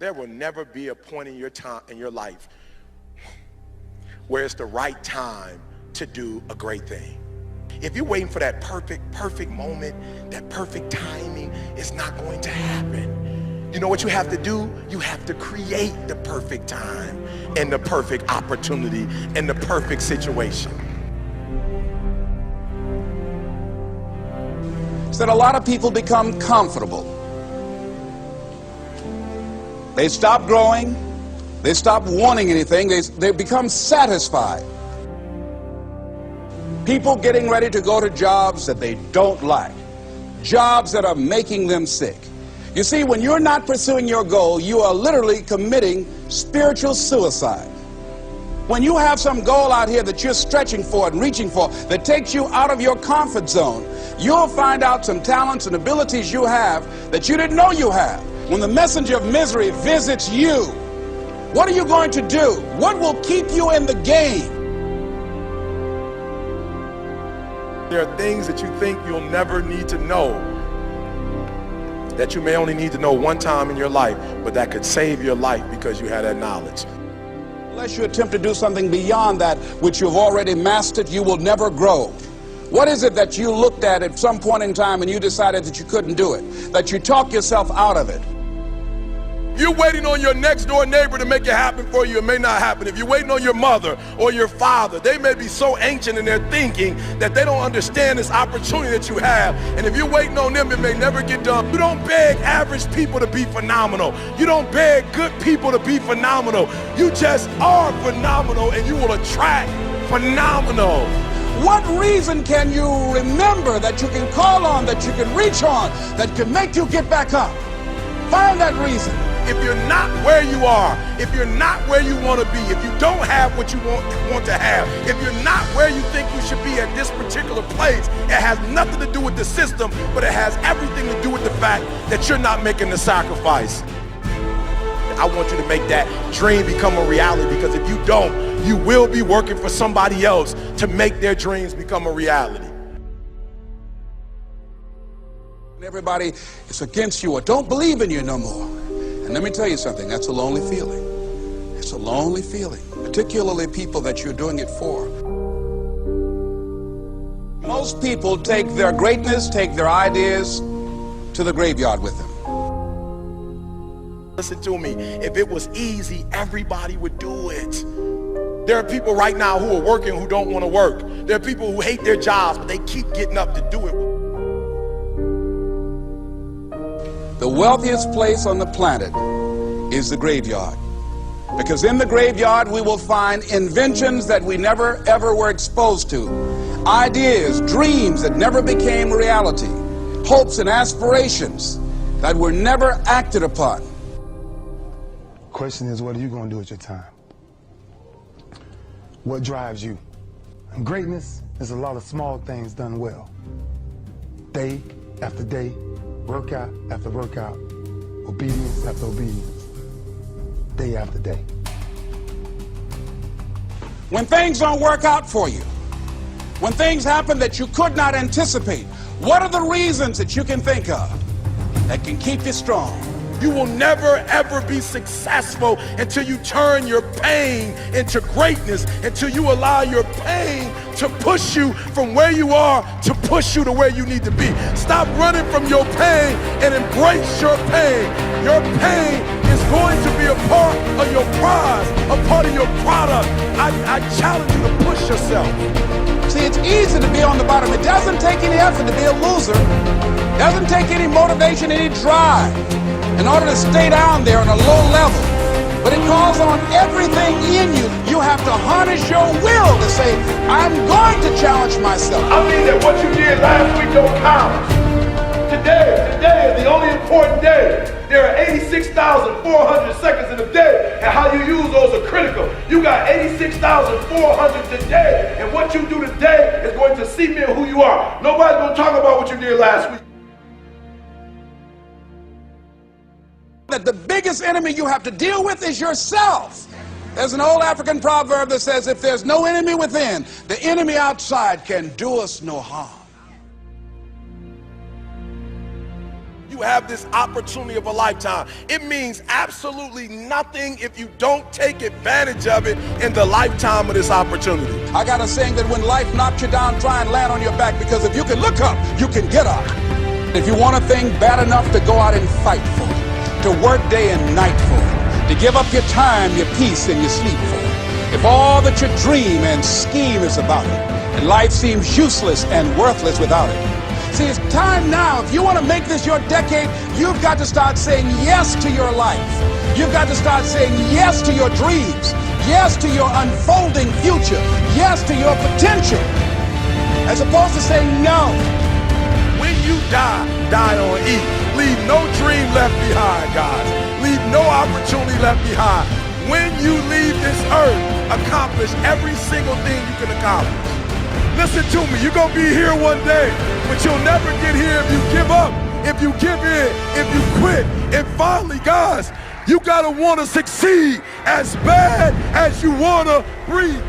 There will never be a point in your time in your life where it's the right time to do a great thing. If you're waiting for that perfect moment, that perfect timing, it's not going to happen. You know what you have to do? You have to create the perfect time and the perfect opportunity and the perfect situation. That a lot of people become comfortable. They stop growing. They stop wanting anything. They become satisfied. People getting ready to go to jobs that they don't like. Jobs that are making them sick. You see, when you're not pursuing your goal, you are literally committing spiritual suicide. When you have some goal out here that you're stretching for and reaching for that takes you out of your comfort zone, you'll find out some talents and abilities you have that you didn't know you have. When the messenger of misery visits you, what are you going to do? What will keep you in the game? There are things that you think you'll never need to know, that you may only need to know one time in your life, but that could save your life because you had that knowledge. Unless you attempt to do something beyond that which you've already mastered, you will never grow. What is it that you looked at some point in time and you decided that you couldn't do it, that you talked yourself out of it? If you're waiting on your next door neighbor to make it happen for you, it may not happen. If you're waiting on your mother or your father, they may be so ancient in their thinking that they don't understand this opportunity that you have. And if you're waiting on them, it may never get done. You don't beg average people to be phenomenal. You don't beg good people to be phenomenal. You just are phenomenal, and you will attract phenomenal. What reason can you remember that you can call on, that you can reach on, that can make you get back up? Find that reason. If you're not where you are, if you're not where you want to be, if you don't have what you want to have, if you're not where you think you should be at this particular place, it has nothing to do with the system, but it has everything to do with the fact that you're not making the sacrifice. I want you to make that dream become a reality, because if you don't, you will be working for somebody else to make their dreams become a reality. Everybody is against you or don't believe in you no more. And let me tell you something, that's a lonely feeling. It's a lonely feeling, particularly people that you're doing it for. Most people take their greatness, take their ideas to the graveyard with them. Listen to me, if it was easy, everybody would do it. There are people right now who are working who don't want to work. There are people who hate their jobs, but they keep getting up to do it. The wealthiest place on the planet is the graveyard. Because in the graveyard we will find inventions that we never ever were exposed to. Ideas, dreams that never became reality. Hopes and aspirations that were never acted upon. Question is, what are you going to do with your time? What drives you? And greatness is a lot of small things done well. Day after day, workout after workout, obedience after obedience, day after day. When things don't work out for you, when things happen that you could not anticipate, what are the reasons that you can think of that can keep you strong? You will never ever be successful until you turn your pain into greatness, until you allow your pain to push you from where you are to push you to where you need to be. Stop running from your pain and embrace your pain. Your pain is going to be a part of your prize, a part of your product. I challenge you to push yourself. See, it's easy to be on the bottom. It doesn't take any effort to be a loser. It doesn't take any motivation, any drive in order to stay down there on a low level. But it calls on everything in you. You have to harness your will to say, I'm going to challenge myself. I mean that what you did last week don't count. Today is the only important day. There are 86,400 seconds in a day, and how you use those are critical. You got 86,400 today, and what you do today is going to cement who you are. Nobody's going to talk about what you did last week. That the biggest enemy you have to deal with is yourself. There's an old African proverb that says, if there's no enemy within, the enemy outside can do us no harm. you have this opportunity of a lifetime. It means absolutely nothing if you don't take advantage of it in the lifetime of this opportunity. I got a saying that when life knocks you down, try and land on your back, because if you can look up, you can get up. If you want a thing bad enough to go out and fight for it, to work day and night for it, to give up your time, your peace, and your sleep for it, if all that you dream and scheme is about it, and life seems useless and worthless without it. See, it's time now. If you want to make this your decade, you've got to start saying yes to your life. You've got to start saying yes to your dreams, yes to your unfolding future, yes to your potential, as opposed to saying no. When you die, die on E. Leave no dream left behind, guys. Leave no opportunity left behind. When you leave this earth, accomplish every single thing you can accomplish. Listen to me, you're going to be here one day, but you'll never get here if you give up, if you give in, if you quit. And finally, guys, you got to want to succeed as bad as you want to breathe.